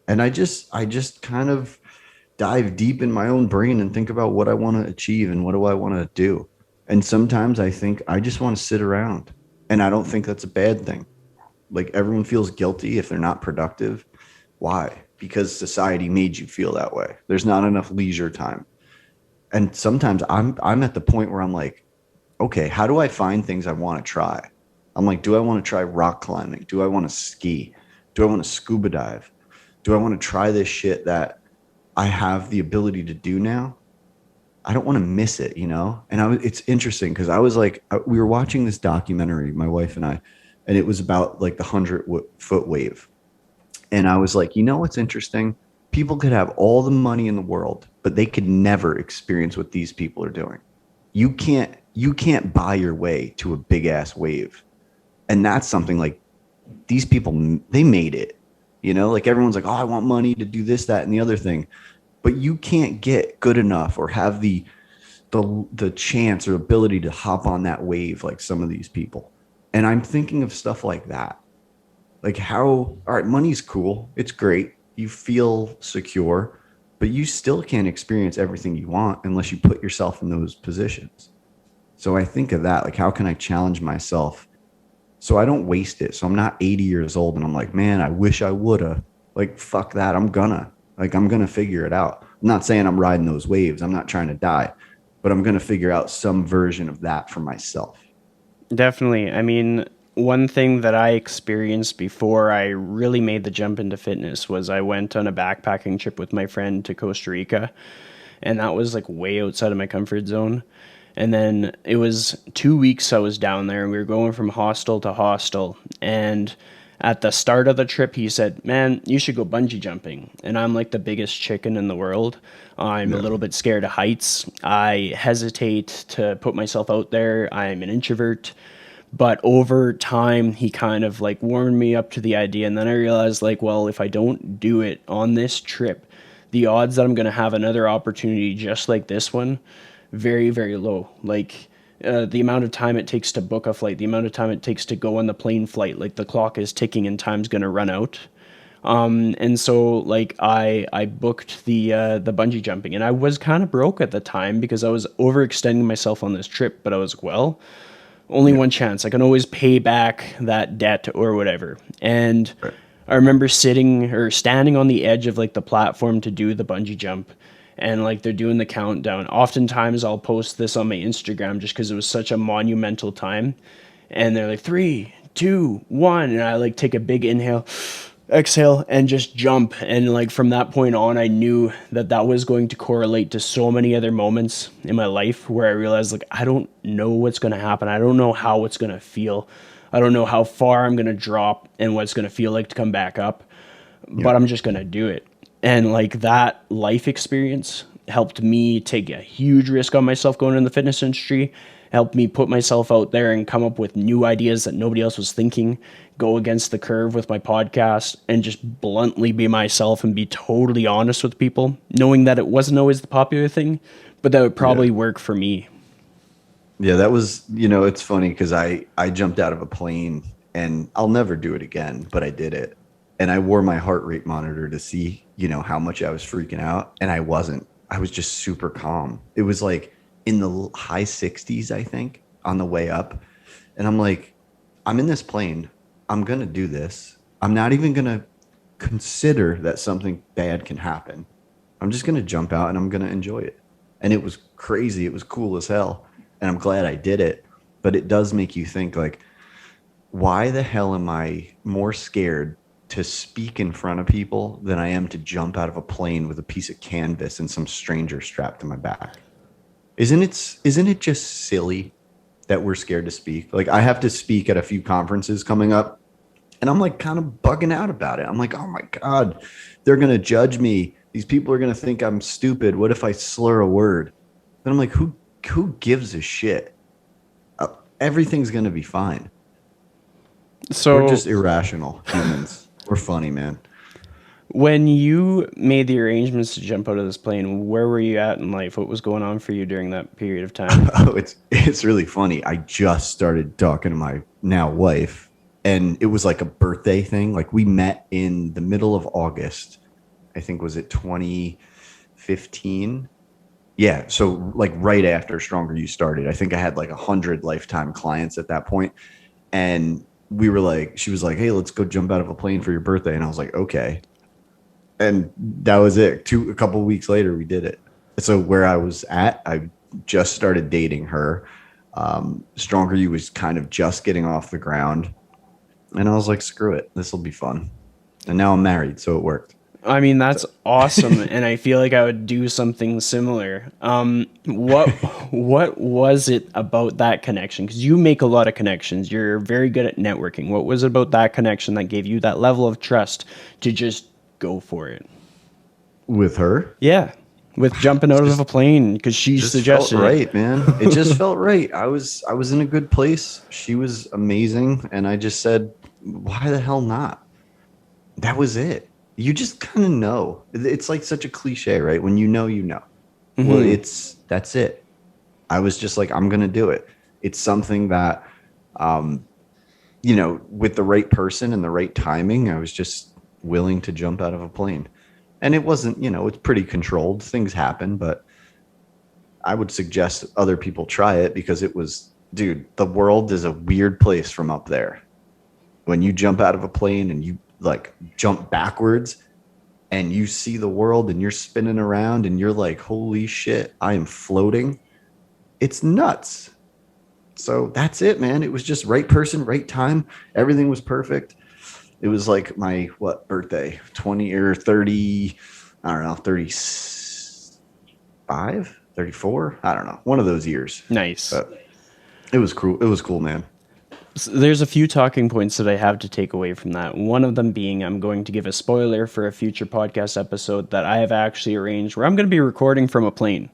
And I just kind of dive deep in my own brain and think about what I want to achieve and what do I want to do. And sometimes I think I just want to sit around, and I don't think that's a bad thing. Like everyone feels guilty if they're not productive. Why? Because society made you feel that way. There's not enough leisure time. And sometimes I'm at the point where I'm like, okay, how do I find things I want to try? I'm like, do I want to try rock climbing? Do I want to ski? Do I want to scuba dive? Do I want to try this shit that I have the ability to do now? I don't want to miss it. And it's interesting because I was like, we were watching this documentary, my wife and I, and it was about like the 100-foot wave. And I was like, what's interesting? People could have all the money in the world, but they could never experience what these people are doing. You can't buy your way to a big ass wave. And that's something like these people, they made it. Like everyone's like, oh, I want money to do this, that, and the other thing. But you can't get good enough or have the chance or ability to hop on that wave like some of these people. And I'm thinking of stuff like that. Like how, all right, money's cool. It's great. You feel secure, but you still can't experience everything you want unless you put yourself in those positions. So I think of that, like, how can I challenge myself so I don't waste it? So I'm not 80 years old and I'm like, man, I wish I woulda. Like, fuck that. I'm gonna figure it out. I'm not saying I'm riding those waves. I'm not trying to die, but I'm gonna figure out some version of that for myself. Definitely. I mean, one thing that I experienced before I really made the jump into fitness was I went on a backpacking trip with my friend to Costa Rica, and that was like way outside of my comfort zone. And then it was 2 weeks I was down there, and we were going from hostel to hostel. And at the start of the trip, he said, "Man, you should go bungee jumping." And I'm like the biggest chicken in the world. I'm a Yeah. little bit scared of heights. I hesitate to put myself out there. I'm an introvert. But over time, he kind of like warmed me up to the idea. And then I realized, like, well, if I don't do it on this trip, the odds that I'm going to have another opportunity just like this one, very, very low. Like, the amount of time it takes to book a flight, the amount of time it takes to go on the plane flight, like the clock is ticking and time's going to run out. And so like I booked the bungee jumping, and I was kind of broke at the time because I was overextending myself on this trip, but I was like, well, only Yeah. one chance. I can always pay back that debt or whatever. And Right. I remember sitting or standing on the edge of like the platform to do the bungee jump, and like they're doing the countdown. Oftentimes I'll post this on my Instagram just because it was such a monumental time. And they're like, three, two, one. And I like take a big inhale exhale, and just jump. And like from that point on, I knew that that was going to correlate to so many other moments in my life where I realized like I don't know what's going to happen. I don't know how it's going to feel. I don't know how far I'm going to drop and what it's going to feel like to come back up, Yeah. but I'm just going to do it. And like that life experience helped me take a huge risk on myself going in the fitness industry, helped me put myself out there and come up with new ideas that nobody else was thinking, go against the curve with my podcast, and just bluntly be myself and be totally honest with people, knowing that it wasn't always the popular thing, but that would Yeah. probably work for me. Yeah, that was, it's funny because I jumped out of a plane and I'll never do it again, but I did it. And I wore my heart rate monitor to see, how much I was freaking out. And I wasn't. I was just super calm. It was like in the high 60s, I think, on the way up. And I'm like, I'm in this plane. I'm going to do this. I'm not even going to consider that something bad can happen. I'm just going to jump out and I'm going to enjoy it. And it was crazy. It was cool as hell. And I'm glad I did it. But it does make you think like, why the hell am I more scared to speak in front of people than I am to jump out of a plane with a piece of canvas and some stranger strapped to my back? Isn't it just silly that we're scared to speak? Like I have to speak at a few conferences coming up and I'm like kind of bugging out about it. I'm like, oh my God, they're going to judge me. These people are going to think I'm stupid. What if I slur a word? Then I'm like, who gives a shit? Everything's going to be fine. We're So just irrational humans. We're funny, man. when you made the arrangements to jump out of this plane, where were you at in life? What was going on for you during that period of time? Oh, it's really funny. I just started talking to my now wife, and it was like a birthday thing. Like we met in the middle of August. I think was it 2015? Yeah, so like right after Stronger You started. I think I had like 100 lifetime clients at that point, and we were like, she was like, "Hey, let's go jump out of a plane for your birthday," and I was like, "Okay." And that was it. A couple of weeks later, we did it. So where I was at, I just started dating her. Stronger You was kind of just getting off the ground, and I was like, "Screw it, this will be fun." And now I'm married, so it worked. I mean, that's awesome, and I feel like I would do something similar. What was it about that connection? Because you make a lot of connections. You're very good at networking. What was it about that connection that gave you that level of trust to just go for it? With her, Yeah, with jumping out of a plane because she just felt suggested it. right, man. It just felt right. I was in a good place. She was amazing, and I just said, "Why the hell not?" That was it. You just kind of know. It's like such a cliche, right? When you know, you know. Well, that's it. I was just like, I'm gonna do it. It's something that, with the right person and the right timing, I was just willing to jump out of a plane. And it wasn't, it's pretty controlled. Things happen, but I would suggest other people try it because it was, dude, the world is a weird place from up there. When you jump out of a plane and you like jump backwards and you see the world and you're spinning around and you're like, holy shit, I am floating. It's nuts. So that's it, man. It was just right person, right time. Everything was perfect. It was like my birthday? 20 or 30, I don't know, 35, 34. I don't know. One of those years. Nice. But it was cool. It was cool, man. So there's a few talking points that I have to take away from that. One of them being I'm going to give a spoiler for a future podcast episode that I have actually arranged where I'm going to be recording from a plane.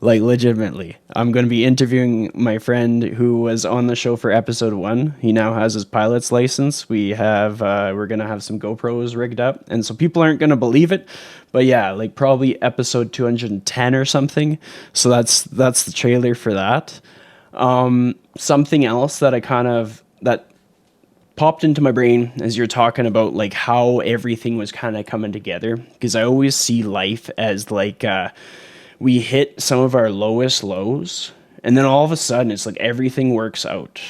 Like legitimately. I'm going to be interviewing my friend who was on the show for episode 1. He now has his pilot's license. We're going to have some GoPros rigged up. And so people aren't going to believe it. But yeah, like probably episode 210 or something. So that's the trailer for that. Something else that that popped into my brain as you're talking about like how everything was kind of coming together, because I always see life as like we hit some of our lowest lows and then all of a sudden it's like everything works out.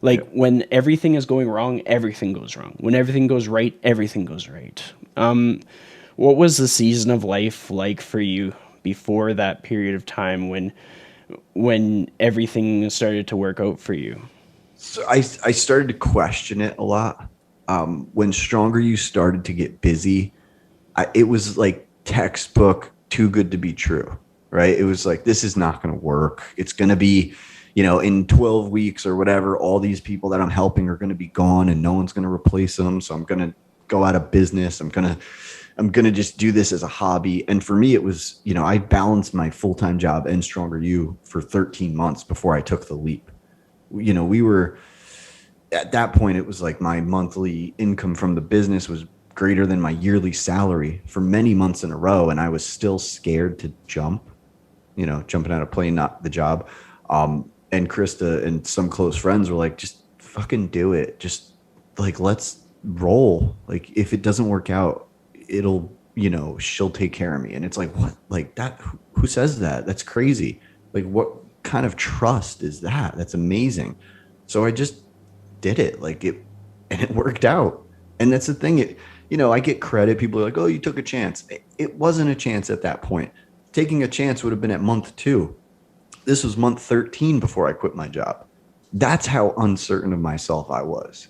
Like when everything is going wrong, everything goes wrong. When everything goes right, everything goes right. What was the season of life like for you before that period of time when everything started to work out for you? So I started to question it a lot. When Stronger You started to get busy, it was like textbook too good to be true, right? It was like, this is not going to work. It's going to be, in 12 weeks or whatever, all these people that I'm helping are going to be gone and no one's going to replace them. So I'm going to go out of business. I'm going to just do this as a hobby. And for me, it was, I balanced my full-time job and Stronger You for 13 months before I took the leap. We were at that point, it was like my monthly income from the business was greater than my yearly salary for many months in a row. And I was still scared to jump, jumping out of plane, not the job. And Krista and some close friends were like, just fucking do it. Just like, let's roll. Like, if it doesn't work out, it'll, she'll take care of me. And it's like, what? Like that, who says that? That's crazy. Like, what kind of trust is that? That's amazing. So I just did it, and it worked out. And that's the thing. I get credit. People are like, oh, you took a chance. It wasn't a chance at that point. Taking a chance would have been at month 2. This was month 13 before I quit my job. That's how uncertain of myself I was.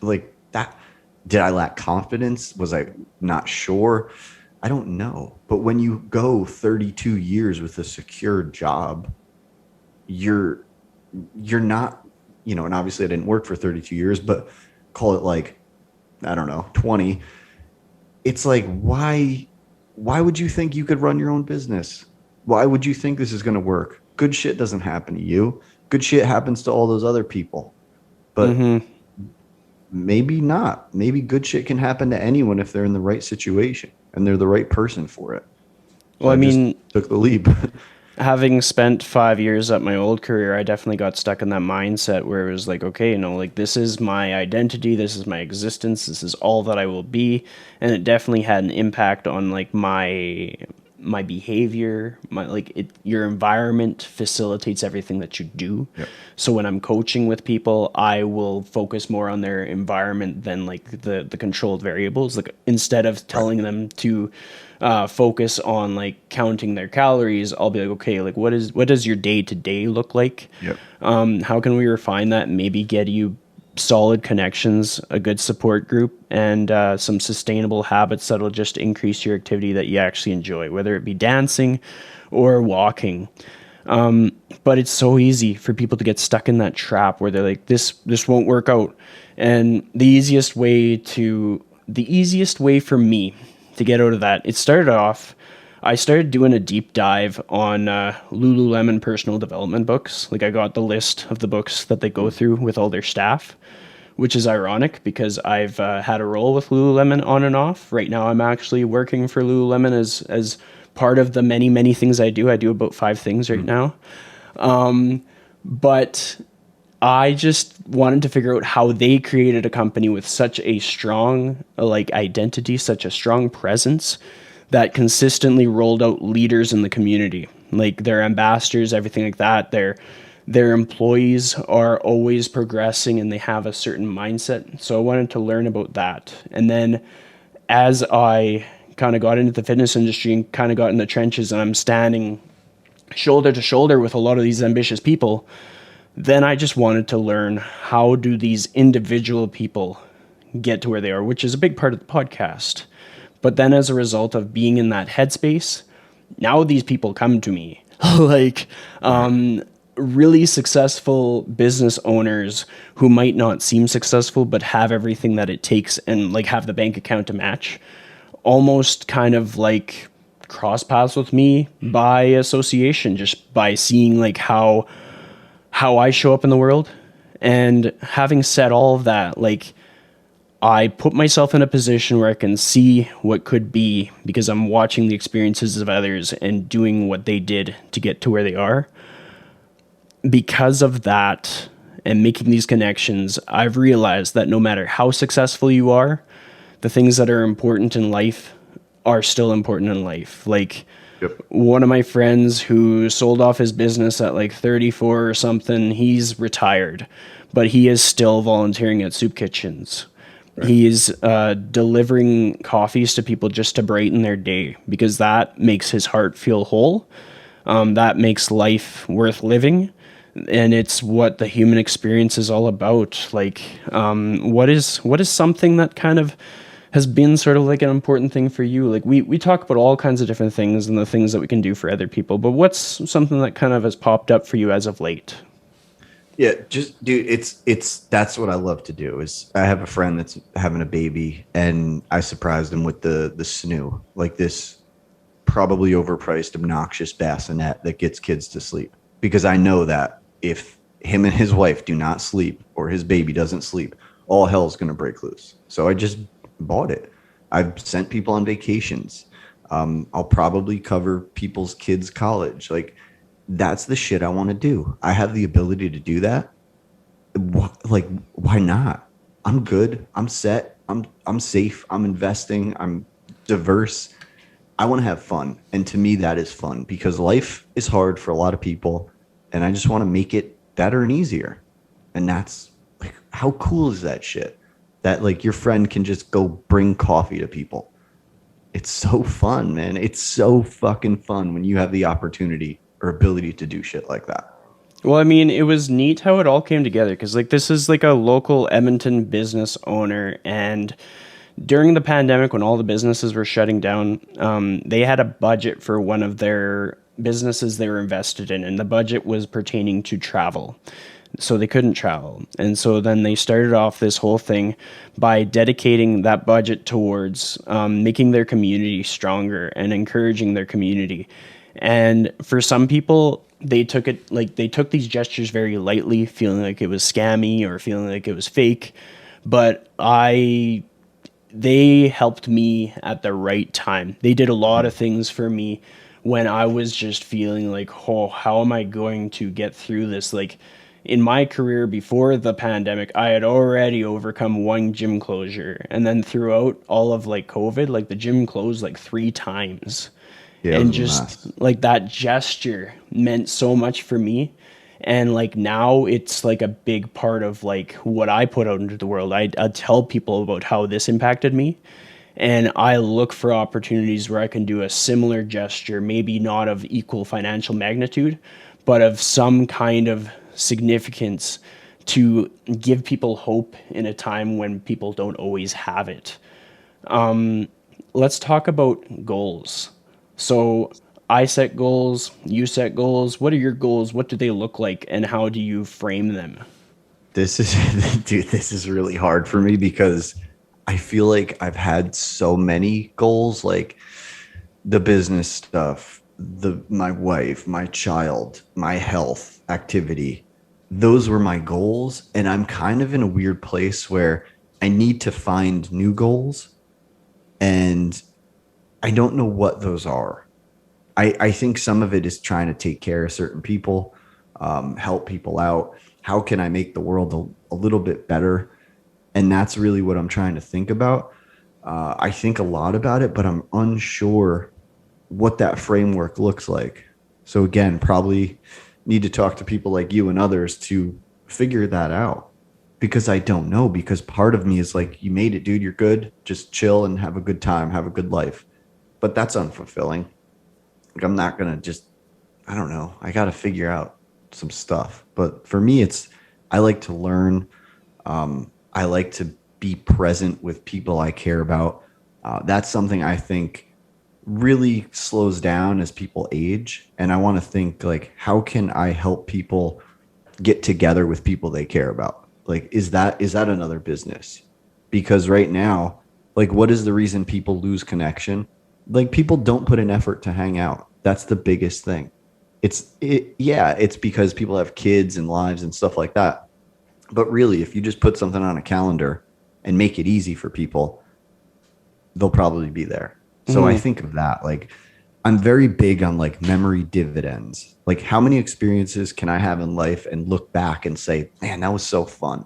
Like that. Did I lack confidence? Was I not sure? I don't know. But when you go 32 years with a secure job, you're not, and obviously I didn't work for 32 years, but call it like, I don't know, 20. It's like, why would you think you could run your own business? Why would you think this is going to work? Good shit doesn't happen to you. Good shit happens to all those other people. But maybe not. Maybe good shit can happen to anyone if they're in the right situation and they're the right person for it. So Well, I mean, just took the leap. having spent 5 years at my old career, I definitely got stuck in that mindset where it was like, okay, like this is my identity, this is my existence, this is all that I will be, and it definitely had an impact on like my behavior, your environment facilitates everything that you do. Yep. So when I'm coaching with people, I will focus more on their environment than like the controlled variables. Like instead of telling them to focus on like counting their calories, I'll be like, okay, like what does your day to day look like? Yep. How can we refine that and maybe get you solid connections, a good support group, and some sustainable habits that'll just increase your activity that you actually enjoy, whether it be dancing or walking. But it's so easy for people to get stuck in that trap where they're like, this won't work out. And the easiest way for me to get out of that, I started doing a deep dive on Lululemon personal development books. Like I got the list of the books that they go through with all their staff, which is ironic because I've had a role with Lululemon on and off. Right now I'm actually working for Lululemon as part of the many, many things I do. I do about 5 things right now. But I just wanted to figure out how they created a company with such a strong identity, such a strong presence that consistently rolled out leaders in the community, like their ambassadors, everything like that. Their employees are always progressing and they have a certain mindset. So I wanted to learn about that. And then as I kind of got into the fitness industry and kind of got in the trenches and I'm standing shoulder to shoulder with a lot of these ambitious people, then I just wanted to learn how do these individual people get to where they are, which is a big part of the podcast. But then as a result of being in that headspace, now these people come to me really successful business owners who might not seem successful, but have everything that it takes and like have the bank account to match, almost kind of like cross paths with me by association, just by seeing like how I show up in the world. And having said all of that, like I put myself in a position where I can see what could be because I'm watching the experiences of others and doing what they did to get to where they are. Because of that and making these connections, I've realized that no matter how successful you are, the things that are important in life are still important in life. Like one of my friends who sold off his business at like 34 or something, he's retired, but he is still volunteering at soup kitchens. Right. He's delivering coffees to people just to brighten their day because that makes his heart feel whole. That makes life worth living. and it's what the human experience is all about. Like, what is something that kind of has been sort of like an important thing for you? Like, we talk about all kinds of different things and the things that we can do for other people, but what's something that kind of has popped up for you as of late? Yeah, just dude, it's that's what I love to do. Is I have a friend that's having a baby, and I surprised him with the snoo, like this probably overpriced, obnoxious bassinet that gets kids to sleep. Because I know that if him and his wife do not sleep or his baby doesn't sleep, all hell's gonna break loose. So I just bought it. I've sent people on vacations. I'll probably cover people's kids' college. Like that's the shit I want to do. I have the ability to do that. Like, why not? I'm good. I'm set. I'm safe. I'm investing. I'm diverse. I want to have fun. And to me, that is fun because life is hard for a lot of people. And I just want to make it better and easier. And that's like, how cool is that shit? That like your friend can just go bring coffee to people. It's so fun, man. It's so fucking fun when you have the opportunity or ability to do shit like that. Well, I mean, it was neat how it all came together because, like, this is like a local Edmonton business owner, and during the pandemic, when all the businesses were shutting down, they had a budget for one of their businesses they were invested in, and the budget was pertaining to travel. So they couldn't travel. And so then they started off this whole thing by dedicating that budget towards making their community stronger and encouraging their community. And for some people, they took it like they took these gestures very lightly, feeling like it was scammy or feeling like it was fake. But they helped me at the right time. They did a lot of things for me when I was just feeling like, oh, how am I going to get through this? Like in my career before the pandemic, I had already overcome one gym closure. And then throughout all of like COVID, like the gym closed like 3 times. Yeah, it And was a just mess. like that gesture meant so much for me. And like now it's like a big part of like what I put out into the world. I tell people about how this impacted me, and I look for opportunities where I can do a similar gesture, maybe not of equal financial magnitude, but of some kind of significance to give people hope in a time when people don't always have it. Let's talk about goals. So I set goals, you set goals. What are your goals? What do they look like? And how do you frame them? This is, dude, this is really hard for me because I feel like I've had so many goals, like the business stuff, my wife, my child, my health activity. Those were my goals. And I'm kind of in a weird place where I need to find new goals and I don't know what those are. I think some of it is trying to take care of certain people, help people out. How can I make the world a little bit better? And that's really what I'm trying to think about. I think a lot about it, but I'm unsure what that framework looks like. So again, probably need to talk to people like you and others to figure that out because I don't know. Because part of me is like, you made it, dude. You're good. Just chill and have a good time, have a good life. But that's unfulfilling. Like I'm not gonna just, I don't know. I got to figure out some stuff. But for me, it's I like to learn. I like to be present with people I care about. That's something I think really slows down as people age. And I want to think like, how can I help people get together with people they care about? Like, is that another business? Because right now, like, what is the reason people lose connection? Like, people don't put an effort to hang out. That's the biggest thing. Yeah, it's because people have kids and lives and stuff like that. But really, if you just put something on a calendar and make it easy for people, they'll probably be there. So I Mm. think of that. Like, I'm very big on like memory dividends. Like, how many experiences can I have in life and look back and say, man, that was so fun?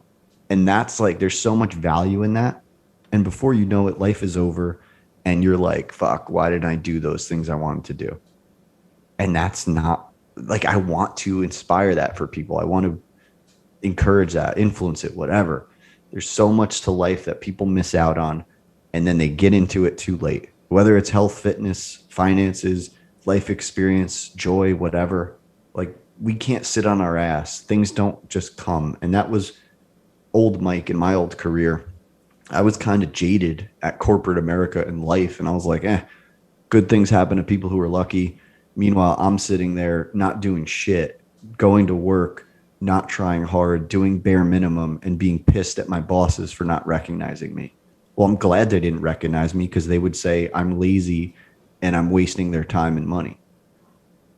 And that's like, there's so much value in that. And before you know it, life is over. And you're like, fuck, why did I do those things I wanted to do? And that's not like, I want to inspire that for people. I want to encourage that, influence it, whatever. There's so much to life that people miss out on, and then they get into it too late. Whether it's health, fitness, finances, life experience, joy, whatever. Like we can't sit on our ass. Things don't just come. And that was old Mike in my old career. I was kind of jaded at corporate America and life. And I was like, good things happen to people who are lucky. Meanwhile, I'm sitting there not doing shit, going to work, not trying hard, doing bare minimum, and being pissed at my bosses for not recognizing me. Well, I'm glad they didn't recognize me because they would say I'm lazy and I'm wasting their time and money.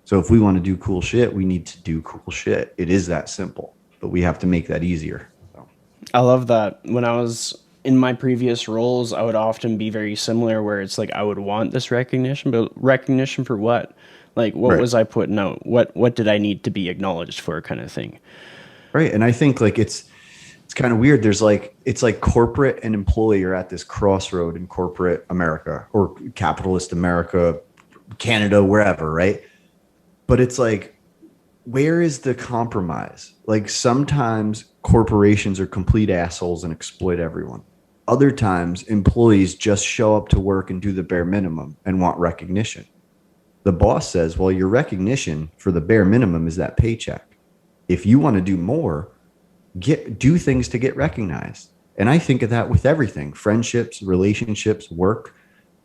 So if we want to do cool shit, we need to do cool shit. It is that simple, but we have to make that easier. So. I love that. When I was in my previous roles, I would often be very similar where it's like I would want this recognition, but recognition for what? Like what Right. was I putting out? What did I need to be acknowledged for kind of thing? Right. And I think like it's kind of weird. There's like it's like corporate and employee are at this crossroad in corporate America or capitalist America, Canada, wherever, right? But it's like, where is the compromise? Like sometimes corporations are complete assholes and exploit everyone. Other times employees just show up to work and do the bare minimum and want recognition. The boss says, well, your recognition for the bare minimum is that paycheck. If you want to do more, do things to get recognized. And I think of that with everything, friendships, relationships, work.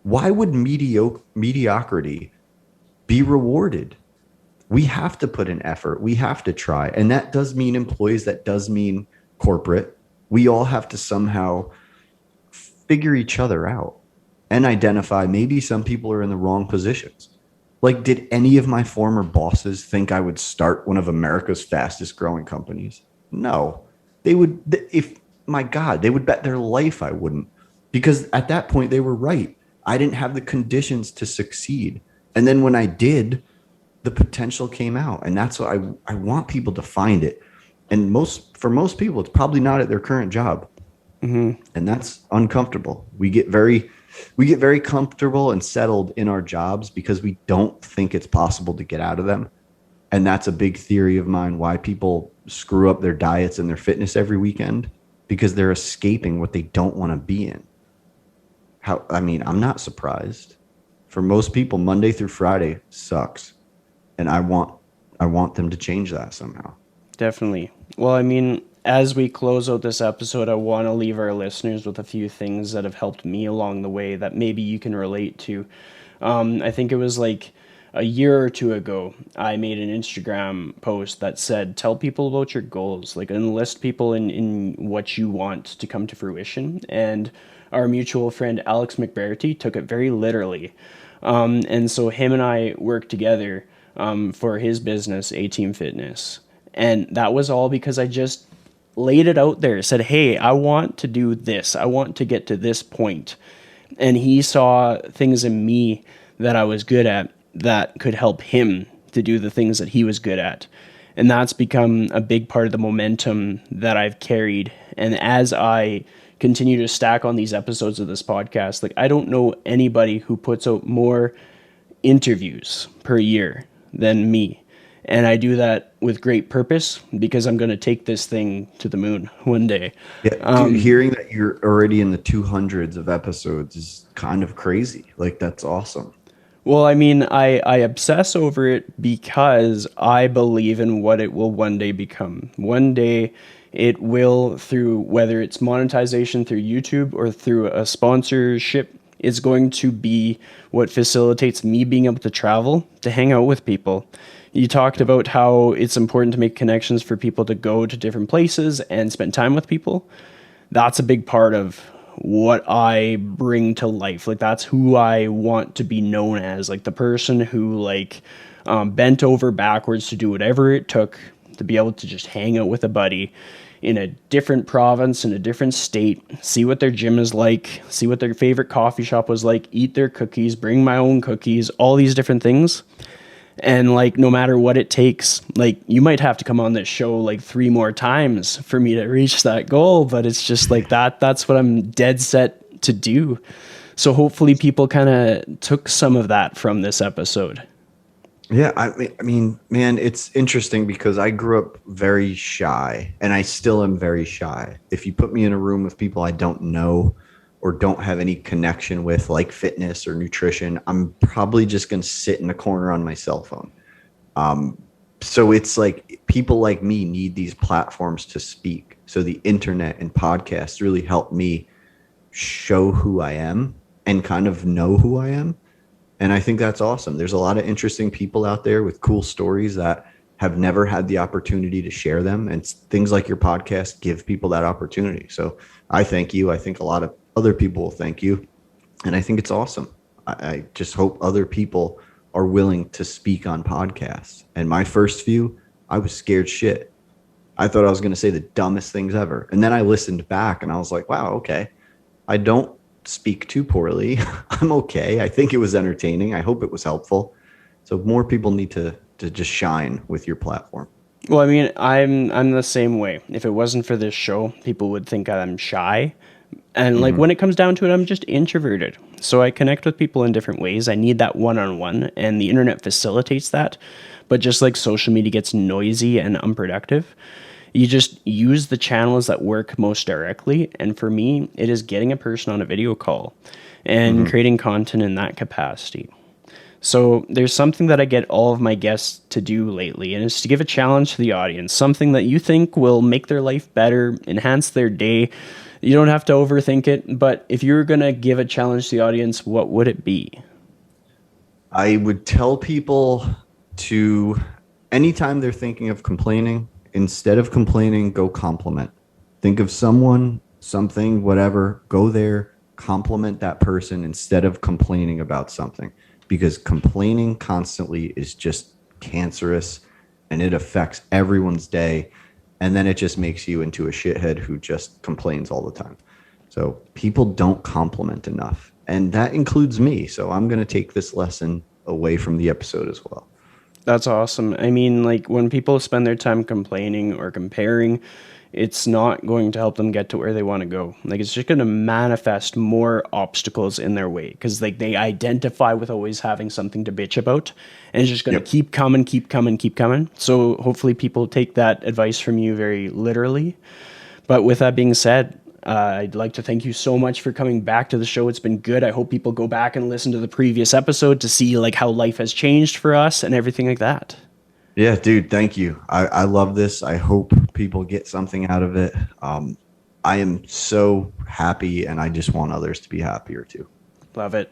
Why would mediocrity be rewarded? We have to put in effort. We have to try. And that does mean employees. That does mean corporate. We all have to somehow figure each other out and identify maybe some people are in the wrong positions. Like, did any of my former bosses think I would start one of America's fastest growing companies? No. They would, if my God, they would bet their life I wouldn't. Because at that point, they were right. I didn't have the conditions to succeed. And then when I did, the potential came out. And that's what I want people to find it. And for most people, it's probably not at their current job. Mm-hmm. And that's uncomfortable. We get very comfortable and settled in our jobs because we don't think it's possible to get out of them. And that's a big theory of mine why people screw up their diets and their fitness every weekend because they're escaping what they don't want to be in. I'm not surprised. For most people, Monday through Friday sucks. And I want them to change that somehow. Definitely. Well, I mean, as we close out this episode, I want to leave our listeners with a few things that have helped me along the way that maybe you can relate to. I think it was like a year or two ago, I made an Instagram post that said, tell people about your goals, like enlist people in what you want to come to fruition. And our mutual friend, Alex McBarty, took it very literally. And so him and I worked together for his business, A Team Fitness. And that was all because I just laid it out there, said, hey, I want to do this. I want to get to this point. And he saw things in me that I was good at that could help him to do the things that he was good at. And that's become a big part of the momentum that I've carried. And as I continue to stack on these episodes of this podcast, like I don't know anybody who puts out more interviews per year than me. And I do that with great purpose because I'm going to take this thing to the moon one day. Yeah, dude, hearing that you're already in the 200s of episodes is kind of crazy. Like, that's awesome. Well, I mean, I obsess over it because I believe in what it will one day become. One day it will, through whether it's monetization through YouTube or through a sponsorship, is going to be what facilitates me being able to travel, to hang out with people. You talked about how it's important to make connections for people to go to different places and spend time with people. That's a big part of what I bring to life. Like that's who I want to be known as, like the person who bent over backwards to do whatever it took to be able to just hang out with a buddy in a different province, in a different state, see what their gym is like, see what their favorite coffee shop was like, eat their cookies, bring my own cookies, all these different things. And like, no matter what it takes, like you might have to come on this show like 3 more times for me to reach that goal. But it's just like that's what I'm dead set to do. So hopefully people kind of took some of that from this episode. Yeah, I mean, man, it's interesting because I grew up very shy and I still am very shy. If you put me in a room with people I don't know or don't have any connection with, like fitness or nutrition, I'm probably just going to sit in the corner on my cell phone. So it's like people like me need these platforms to speak. So the internet and podcasts really help me show who I am and kind of know who I am. And I think that's awesome. There's a lot of interesting people out there with cool stories that have never had the opportunity to share them. And things like your podcast give people that opportunity. So I thank you. I think a lot of other people will thank you. And I think it's awesome. I just hope other people are willing to speak on podcasts. And my first few, I was scared shit. I thought I was going to say the dumbest things ever. And then I listened back and I was like, wow, okay. I don't speak too poorly. I'm okay. I think it was entertaining. I hope it was helpful. So more people need to just shine with your platform. Well, I mean, I'm the same way. If it wasn't for this show, people would think I'm shy. And like Mm-hmm. when it comes down to it, I'm just introverted. So I connect with people in different ways. I need that one-on-one, and the internet facilitates that. But just like social media gets noisy and unproductive, you just use the channels that work most directly. And for me, it is getting a person on a video call and Mm-hmm. creating content in that capacity. So there's something that I get all of my guests to do lately, and it's to give a challenge to the audience, something that you think will make their life better, enhance their day. You don't have to overthink it, but if you're going to give a challenge to the audience, what would it be? I would tell people to, anytime they're thinking of complaining, instead of complaining, go compliment. Think of someone, something, whatever, go there, compliment that person instead of complaining about something. Because complaining constantly is just cancerous and it affects everyone's day. And then it just makes you into a shithead who just complains all the time. So people don't compliment enough. And that includes me. So I'm going to take this lesson away from the episode as well. That's awesome. I mean, like when people spend their time complaining or comparing, it's not going to help them get to where they want to go. Like it's just going to manifest more obstacles in their way because like they identify with always having something to bitch about, and it's just going to Yep. keep coming, keep coming, keep coming. So hopefully people take that advice from you very literally. But with that being said, I'd like to thank you so much for coming back to the show. It's been good. I hope people go back and listen to the previous episode to see like how life has changed for us and everything like that. Yeah, dude, thank you. I love this. I hope people get something out of it. I am so happy and I just want others to be happier too. Love it.